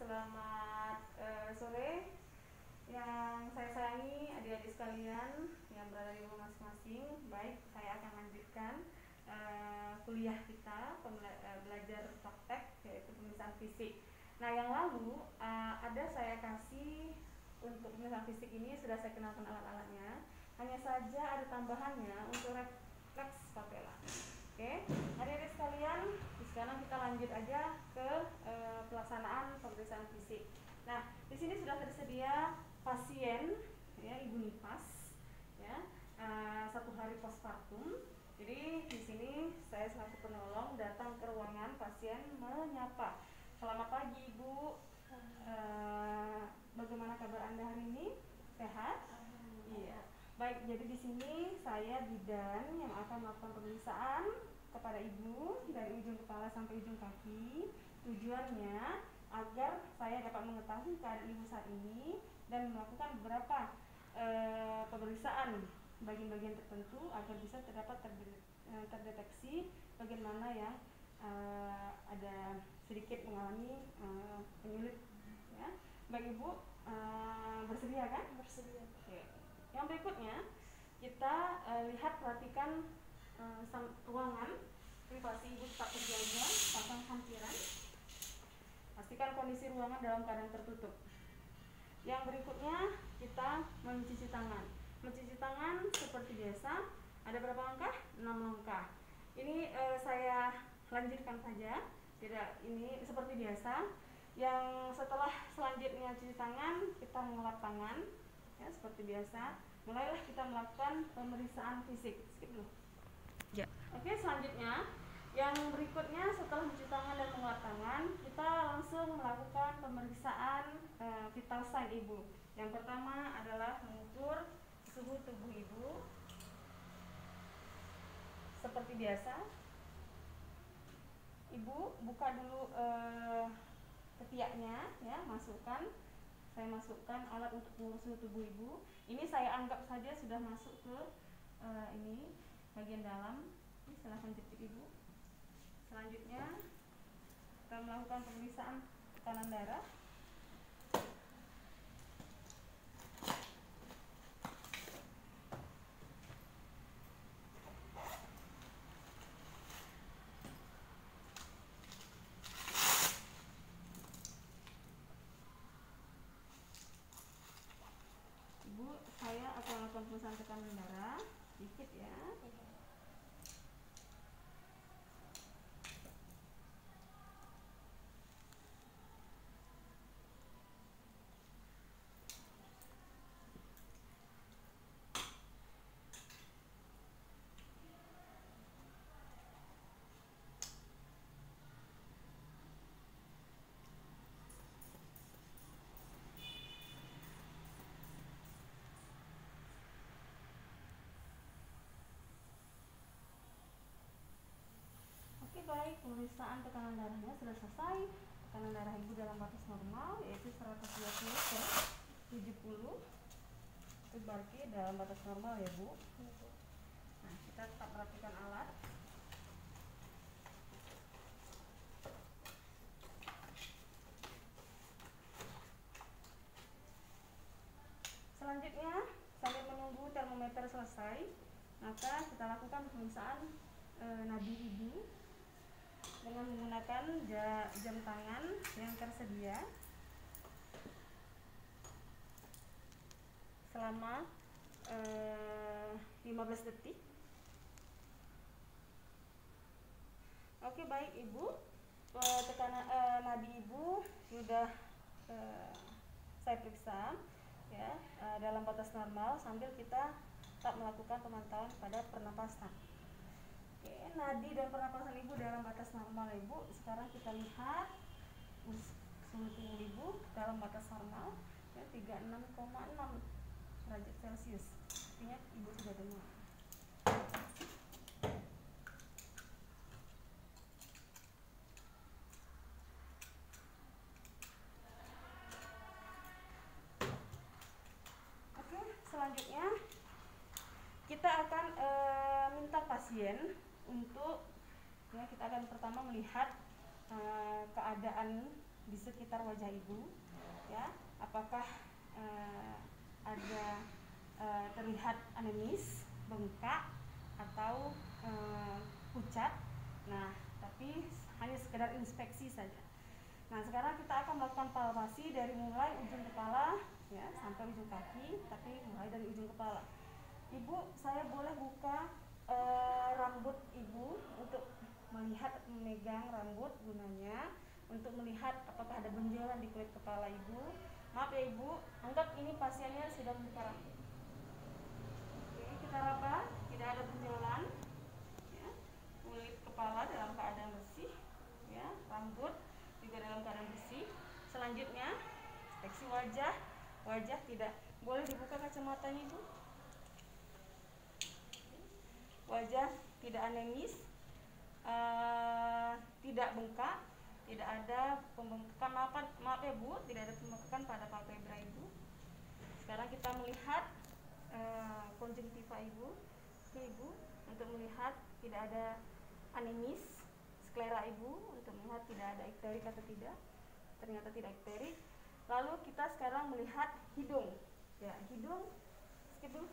Selamat sore yang saya sayangi adik-adik sekalian yang berada di rumah masing-masing. Baik, saya akan lanjutkan kuliah kita belajar praktek, yaitu pemeriksaan fisik. Nah, yang lalu ada saya kasih untuk pemeriksaan fisik ini sudah saya kenalkan alat-alatnya. Hanya saja ada tambahannya untuk refleks papilla. Oke, adik-adik sekalian, sekarang kita lanjut aja ke pelaksanaan pemeriksaan fisik. Nah, di sini sudah tersedia pasien, ya, ibu nifas, ya, 1 hari postpartum. Jadi di sini saya selaku penolong datang ke ruangan pasien menyapa. Selamat pagi ibu, bagaimana kabar anda hari ini? Sehat? Iya. Baik, jadi di sini saya bidan yang akan melakukan pemeriksaan kepada ibu dari ujung kepala sampai ujung kaki. Tujuannya agar saya dapat mengetahui keadaan ibu saat ini dan melakukan beberapa pemeriksaan bagian-bagian tertentu agar bisa terdeteksi bagian mana yang ada sedikit mengalami penyulit. Ya. Baik ibu, bersedia kan? Bersedia. Oke. Yang berikutnya kita perhatikan ruangan privasi ibu tetap terjaga, pasang lampiran. Pastikan kondisi ruangan dalam keadaan tertutup. Yang berikutnya kita mencuci tangan. Mencuci tangan seperti biasa. Ada berapa langkah? 6 langkah. Ini saya lanjutkan saja. Tidak, ini seperti biasa. Yang setelah selanjutnya cuci tangan, kita mengelap tangan, ya, seperti biasa. Mulailah kita melakukan pemeriksaan fisik. Skip dulu. Ya. Oke, selanjutnya yang berikutnya setelah mencuci tangan dan mengelap tangan, kita langsung melakukan pemeriksaan vital sign ibu. Yang pertama adalah mengukur suhu tubuh ibu. Seperti biasa, ibu buka dulu ketiaknya, ya, saya masukkan alat untuk mengukur suhu tubuh ibu. Ini saya anggap saja sudah masuk ke ini bagian dalam. Ini silahkan jepit ibu. Selanjutnya kita melakukan pemeriksaan tekanan darah. Ibu, saya akan melakukan pemeriksaan tekanan darah sedikit, ya. Oke, baik, pemeriksaan tekanan darahnya sudah selesai. Tekanan darah ibu dalam batas normal, yaitu 120/70. Itu berarti dalam batas normal, ya bu. Nah, kita tetap perhatikan alat. Selanjutnya, sambil menunggu termometer selesai, maka kita lakukan pemeriksaan nadi ibu dengan menggunakan jam tangan yang tersedia selama 15 detik. Oke, baik ibu, tekanan nadi ibu sudah saya periksa, ya, dalam batas normal sambil kita tetap melakukan pemantauan pada pernapasan. Oke, nadi dan pernapasan ibu dalam batas normal ibu. Sekarang kita lihat suhu tubuh ibu dalam batas normal, ya, 36,6 derajat Celcius. Artinya ibu sudah demam. Oke, selanjutnya kita akan minta pasien untuk, ya, kita akan pertama melihat keadaan di sekitar wajah ibu, ya. Apakah ada terlihat anemis, bengkak, atau pucat. Nah, tapi hanya sekedar inspeksi saja. Nah, sekarang kita akan melakukan palpasi dari mulai ujung kepala, ya, sampai ujung kaki, tapi mulai dari ujung kepala. Ibu, saya boleh buka rambut ibu untuk melihat, memegang rambut gunanya untuk melihat apakah ada benjolan di kulit kepala ibu. Maaf ya ibu, anggap ini pasiennya sudah membuka rambut. Oke, kita raba, tidak ada benjolan, ya. Kulit kepala dalam keadaan bersih, ya. Rambut juga dalam keadaan bersih. Selanjutnya, inspeksi wajah. Wajah tidak boleh dibuka kacamatanya ibu. Wajah tidak anemis, tidak bengkak, tidak ada pembengkakan. Maaf ya bu, tidak ada pembengkakan pada palpebra ibu. Sekarang kita melihat konjungtiva ibu. Oke ibu, untuk melihat tidak ada anemis. Sklera ibu untuk melihat tidak ada ikterik atau tidak. Ternyata tidak ikterik. Lalu kita sekarang melihat hidung. Ya, hidung. Skip dulu.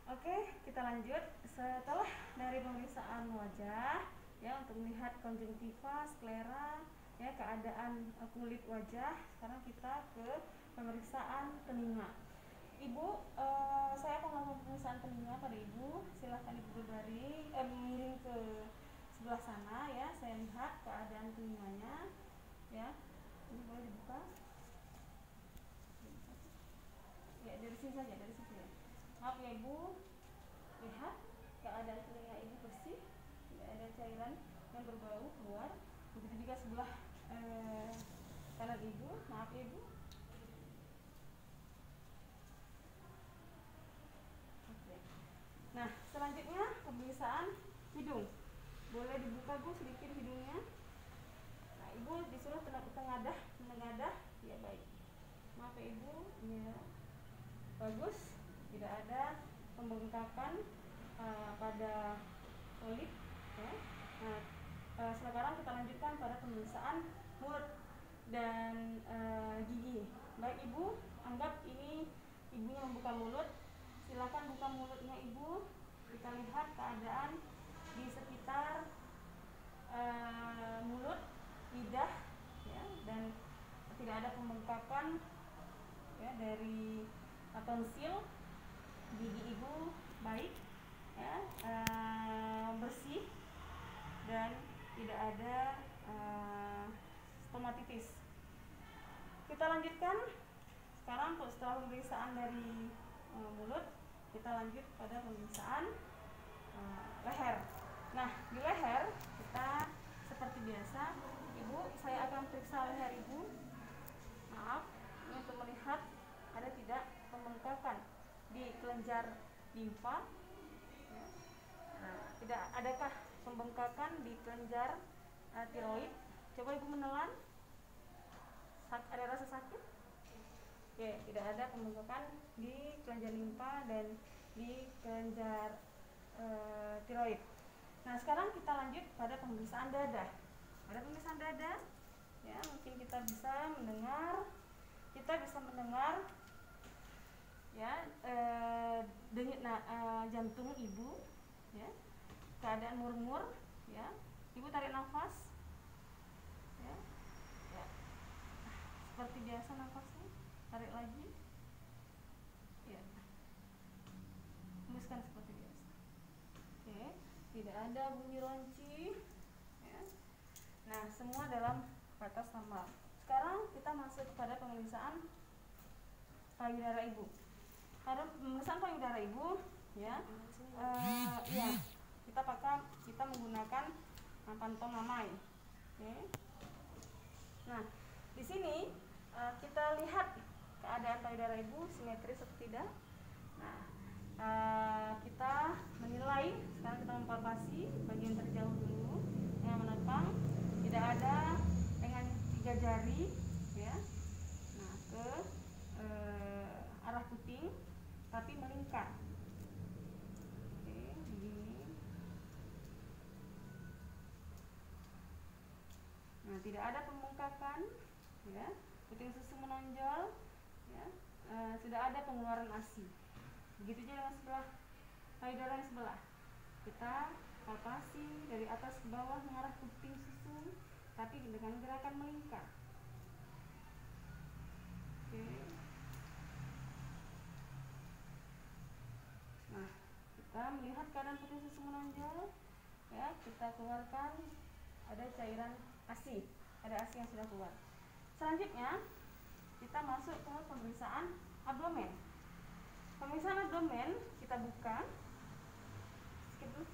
Oke, kita lanjut. Setelah dari pemeriksaan wajah, ya, untuk melihat konjungtiva, sklera, ya, keadaan kulit wajah, sekarang kita ke pemeriksaan telinga. Ibu, saya akan melakukan pemeriksaan telinga pada ibu. Silahkan ibu berbaring, miring ke sebelah sana, ya. Saya lihat keadaan telinganya, ya. Ini boleh dibuka. Ya, dari sini saja, dari situ ya. Maaf ya ibu, lihat keadaan telinga ibu bersih, tidak ada cairan yang berbau keluar. Begitu juga sebelah kanan ibu. Maaf ya ibu. Oke. Nah, selanjutnya pemeriksaan hidung. Boleh dibuka bu sedikit hidungnya. Nah, ibu disuruh menengadah, ya baik. Maaf ya ibu, ya. Bagus, tidak ada pembengkakan pada polip, ya. Nah, sekarang kita lanjutkan pada pemeriksaan mulut dan gigi. Baik ibu, anggap ini ibu yang membuka mulut. Silakan buka mulutnya ibu. Kita lihat keadaan di sekitar mulut, lidah, ya, dan tidak ada pembengkakan, ya, dari tonsil. Gigi ibu baik, ya, bersih dan tidak ada stomatitis. Kita lanjutkan sekarang. Setelah pemeriksaan dari mulut, kita lanjut pada pemeriksaan leher. Nah, di leher kita seperti biasa, ibu, saya akan periksa leher ibu. Maaf, ini untuk melihat ada tidak pembengkakan di kelenjar limfa, ya. Nah, tidak adakah pembengkakan di kelenjar tiroid. Coba ibu menelan. Ada rasa sakit? Ya, tidak ada pembengkakan di kelenjar limfa dan di kelenjar tiroid. Nah, sekarang kita lanjut pada pemeriksaan dada. Pada pemeriksaan dada, ya, mungkin kita bisa mendengar, ya, denyut jantung ibu, ya, keadaan murmur, ya. Ibu tarik nafas, ya, ya. Seperti biasa nafasnya, tarik lagi, ya. Hembuskan seperti biasa. Oke, tidak ada bunyi ronci, ya. Nah, semua dalam batas normal. Sekarang kita masuk kepada pemeriksaan payudara ibu. Pada pemeriksaan payudara ibu, ya, ya, kita menggunakan pantomime. Oke. Nah, di sini kita lihat keadaan payudara ibu simetris atau tidak. Nah, kita menilai. Sekarang kita mempalpasi bagian terjauh dulu yang menopang, tidak ada dengan 3 jari, ya. Nah, ke arah puting tapi melingkar. Oke, begini. Nah, tidak ada pembengkakan, ya, puting susu menonjol, ya, sudah ada pengeluaran ASI. Begitu juga dengan sebelah payudara yang sebelah. Kita palpasi dari atas ke bawah mengarah ke puting susu, tapi dengan gerakan melingkar. Oke. Nah, kita melihat keadaan puting susu menonjol, ya, kita keluarkan, ada cairan ASI, ada ASI yang sudah keluar. Selanjutnya kita masuk ke pemeriksaan abdomen. Pemeriksaan abdomen kita buka. Skip dulu.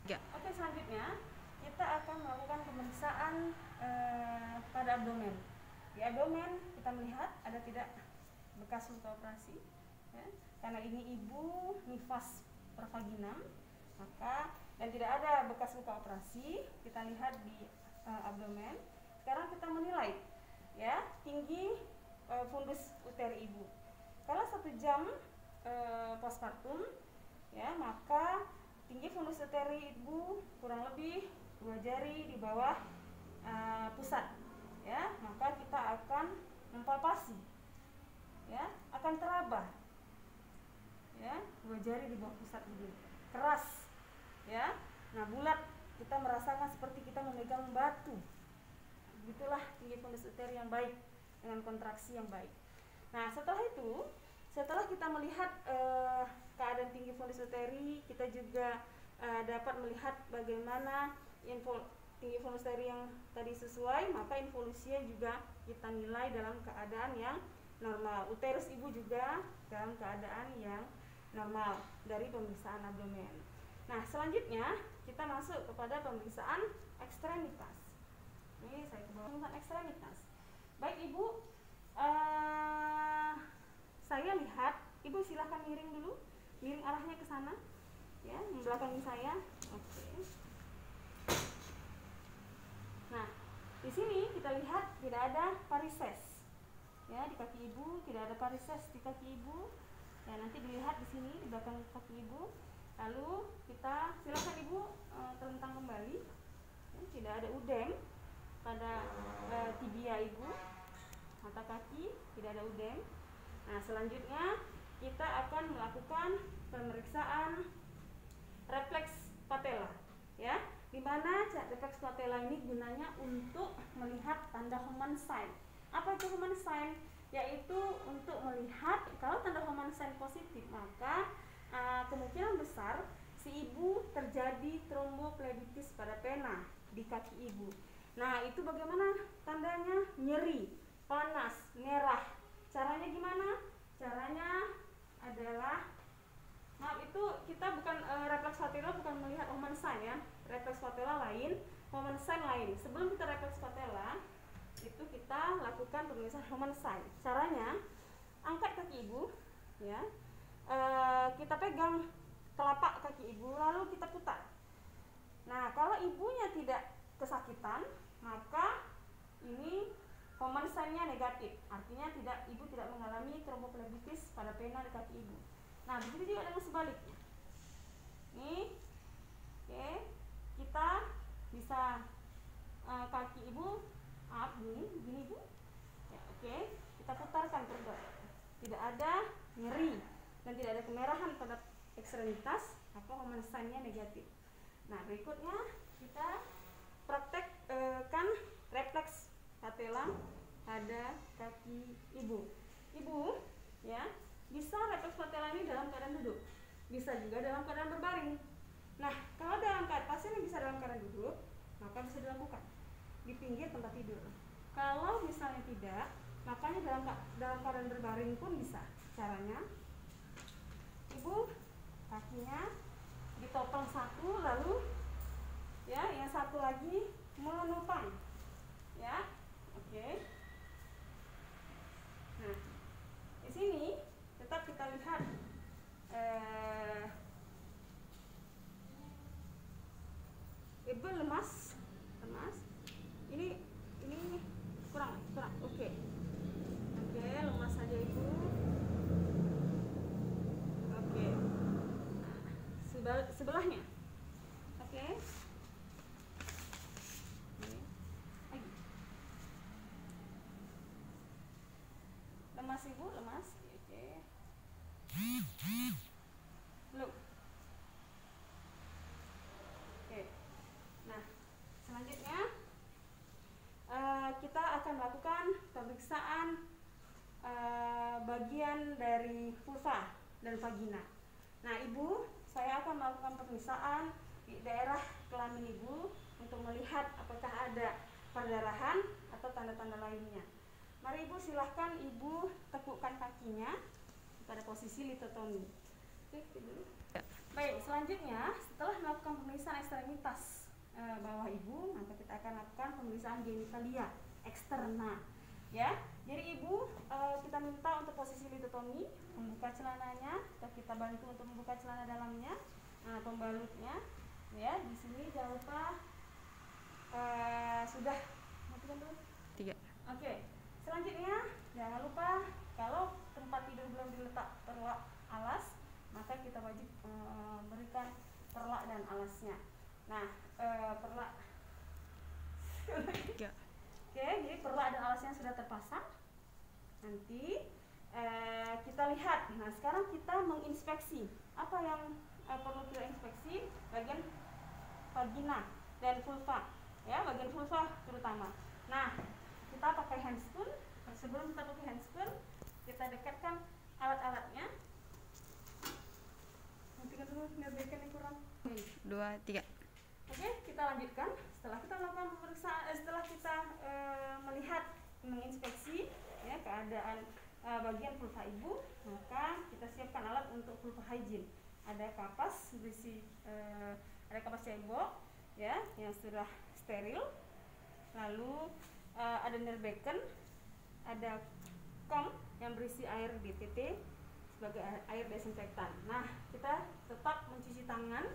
Ya. Oke, selanjutnya kita akan melakukan pemeriksaan pada abdomen. Di abdomen kita melihat ada tidak bekas luka operasi, ya. Karena ini ibu nifas pervaginam, maka dan tidak ada bekas luka operasi, kita lihat di abdomen. Sekarang kita menilai, ya, tinggi fundus uteri ibu. Kalau 1 jam postpartum, ya, maka tinggi fundus uteri ibu kurang lebih 2 jari di bawah pusat, ya, maka kita akan mempalpasi, ya, akan teraba, ya, 2 jari di bawah pusat ibu, keras, ya, nah bulat, kita merasakan seperti kita memegang batu. Begitulah tinggi fundus uteri yang baik dengan kontraksi yang baik. Nah, setelah itu, setelah kita melihat keadaan tinggi fundus uteri, kita juga dapat melihat bagaimana tinggi fundus uteri yang tadi sesuai, maka involusinya juga kita nilai dalam keadaan yang normal. Uterus ibu juga dalam keadaan yang normal dari pemeriksaan abdomen. Nah, selanjutnya kita masuk kepada pemeriksaan ekstremitas. Ini saya ke bawah, pemeriksaan ekstremitas. Baik ibu, saya lihat, ibu silahkan miring dulu, miring arahnya ke sana, ya, membelakangi saya. Oke. Nah, di sini kita lihat tidak ada varises, ya, di kaki ibu tidak ada varises di kaki ibu. Ya, nanti dilihat di sini di belakang kaki ibu. Lalu kita silakan ibu telentang kembali, ya, tidak ada udem pada tibia ibu, mata kaki tidak ada udem. Nah, selanjutnya kita akan melakukan pemeriksaan refleks patella, ya, di mana refleks patella ini gunanya untuk melihat tanda Homan sign. Apa itu Homan sign? Yaitu untuk melihat kalau tanda Homan sign positif, maka kemungkinan besar si ibu terjadi tromboflebitis pada pena di kaki ibu. Nah, itu bagaimana tandanya? Nyeri, panas, merah. Caranya gimana? Caranya adalah, maaf, itu kita bukan refleks patella, bukan melihat Homan sign, ya. Refleks patella lain, Homan sign lain. Sebelum kita refleks patella, itu kita lakukan pemeriksaan Homan sign. Caranya, angkat kaki ibu, ya. Kita pegang telapak kaki ibu, lalu kita putar. Nah, kalau ibunya tidak kesakitan, maka ini Homan sign-nya negatif, artinya ibu tidak mengalami tromboflebitis pada pena di kaki ibu. Nah, begitu juga dengan sebaliknya. Nih, oke, kita bisa kaki ibu up gini ibu, ya, oke, kita putarkan terus, tidak ada nyeri dan tidak ada kemerahan pada ekstremitas, maka Homan sign-nya negatif. Nah, berikutnya kita praktekkan refleks patella pada kaki ibu. Ibu, ya, bisa refleks patella ini dalam keadaan duduk, bisa juga dalam keadaan berbaring. Nah, kalau dalam keadaan pasien yang bisa dalam keadaan duduk, maka bisa dilakukan di pinggir tempat tidur. Kalau misalnya tidak, makanya dalam keadaan berbaring pun bisa. Caranya, ibu kakinya ditopang satu, lalu, ya, yang satu lagi menopang, ya, oke. Nah, di sini tetap kita lihat ibu lemas, ini kurang, oke, lemas saja ibu, oke. Sebelahnya, oke. lemas ibu, lemas. Oke. Belum. Oke. Nah, selanjutnya kita akan melakukan pemeriksaan bagian dari vulva dan vagina. Nah, ibu, saya akan melakukan pemeriksaan di daerah kelamin ibu untuk melihat apakah ada perdarahan atau tanda-tanda lainnya. Mari ibu, silahkan ibu tekukkan kakinya pada posisi litotomi. Oke, dulu. Baik, selanjutnya setelah melakukan pemeriksaan ekstremitas bawah ibu, maka kita akan lakukan pemeriksaan genitalia eksterna. Ya, jadi ibu kita minta untuk posisi litotomi, membuka celananya, atau kita bantu untuk membuka celana dalamnya, pembalutnya. Ya, di sini jangan lupa sudah matikan dulu. 3. Oke. Selanjutnya jangan lupa kalau tempat tidur belum diletak perlak alas, maka kita wajib berikan perlak dan alasnya. Nah, perlak. Oke, jadi perlak dan alasnya sudah terpasang. Nanti kita lihat. Nah, sekarang kita menginspeksi apa yang perlu kita inspeksi, bagian vagina dan vulva, ya, bagian vulva terutama. Nah, kita pakai handspoon. Sebelum kita pakai handspoon, kita dekatkan alat-alatnya. Nanti kan dulu ngebekan yang kurang. 2, 3. Oke, kita lanjutkan. Setelah kita melakukan pemeriksaan, setelah kita melihat, menginspeksi ya keadaan bagian vulva ibu, maka kita siapkan alat untuk vulva hygiene. Ada kapas berisi ada kapas cebok ya yang sudah steril. Lalu ada Nerbecken, ada kom yang berisi air DTT sebagai air desinfektan. Nah, kita tetap mencuci tangan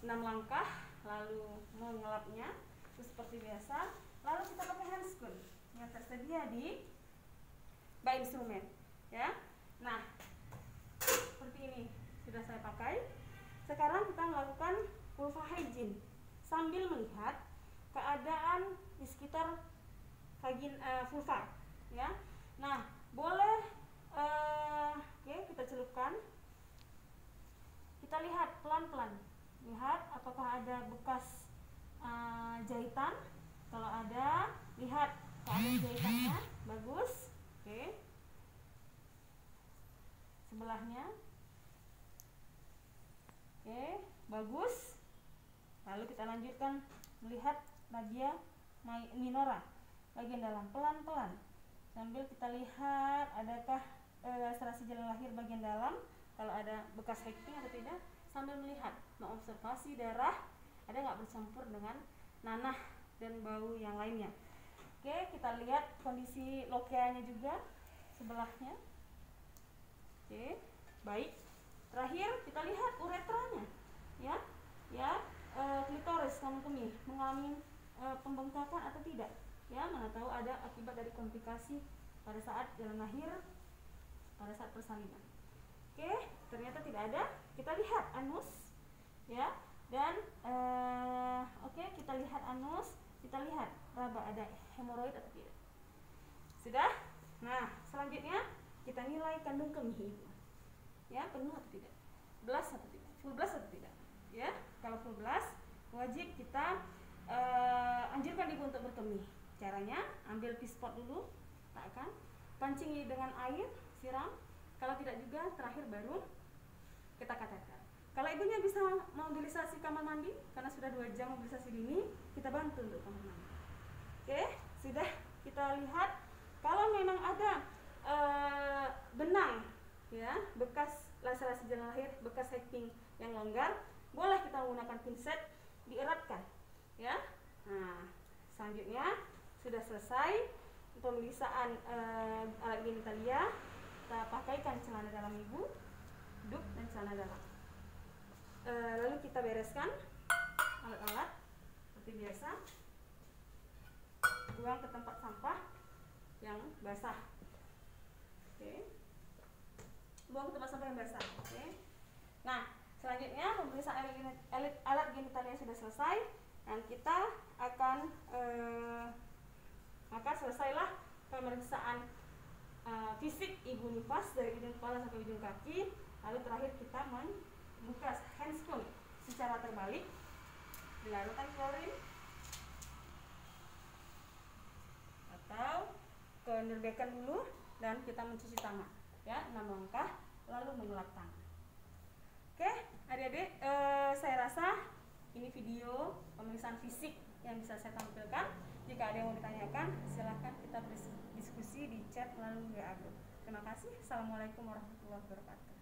6 langkah, lalu mengelapnya itu seperti biasa. Lalu kita pakai handscoon yang tersedia di bak instrumen, ya. Nah, seperti ini sudah saya pakai. Sekarang kita melakukan vulva hygiene sambil melihat keadaan di sekitar vulva, ya. Nah, boleh oke, kita celupkan. Kita lihat pelan-pelan, lihat apakah ada bekas jahitan. Kalau ada, lihat keadaan jahitannya bagus. Oke, sebelahnya, oke, bagus. Lalu kita lanjutkan melihat labia minora bagian dalam, pelan-pelan sambil kita lihat adakah serasi jalan lahir bagian dalam, kalau ada bekas hacking atau tidak, sambil melihat mengobservasi darah ada nggak bercampur dengan nanah dan bau yang lainnya. Oke, kita lihat kondisi lokeanya juga sebelahnya. Oke, baik. Terakhir kita lihat uretranya, ya, klitoris kamu kemih mengalami pembengkakan atau tidak, ya, mana tahu ada akibat dari komplikasi pada saat jalan lahir, pada saat persalinan. Oke, ternyata tidak ada. Kita lihat anus, ya, dan oke, kita lihat anus, kita lihat raba ada hemoroid atau tidak. Sudah? Nah, selanjutnya kita nilai kandung kemih ibu, ya, penuh atau tidak, blast atau tidak, full blast atau tidak, ya. Kalau full blast, wajib kita anjurkan ibu untuk berkemih. Caranya, ambil pispot dulu, takkan, pancing dengan air, siram. Kalau tidak juga, terakhir baru kita katetkan. Kalau ibunya bisa mobilisasi kamar mandi, karena sudah 2 jam mobilisasi dini, kita bantu untuk kamar mandi. Oke, sudah kita lihat. Kalau memang ada benang, ya, bekas laserasi jalan lahir, bekas hacking yang longgar, boleh kita menggunakan pinset, dieratkan, ya. Nah, selanjutnya sudah selesai pemeriksaan alat genitalia. Kita pakaikan celana dalam ibu, dup dan celana dalam. Lalu kita bereskan alat-alat seperti biasa. Buang ke tempat sampah yang basah. Oke. Buang ke tempat sampah yang basah. Oke. Nah, selanjutnya pemeriksaan alat genitalia sudah selesai, dan kita akan maka selesailah pemeriksaan fisik ibu nifas dari ujung kepala sampai ujung kaki. Lalu terakhir kita membuka handscoon secara terbalik, dilarutkan klorin atau kenerbekan dulu, dan kita mencuci tangan ya, 6 langkah, lalu mengelap tangan. Oke adik-adik, saya rasa ini video pemeriksaan fisik yang bisa saya tampilkan. Jika ada yang mau ditanyakan, silahkan kita berdiskusi di chat melalui WA group. Terima kasih. Assalamualaikum warahmatullahi wabarakatuh.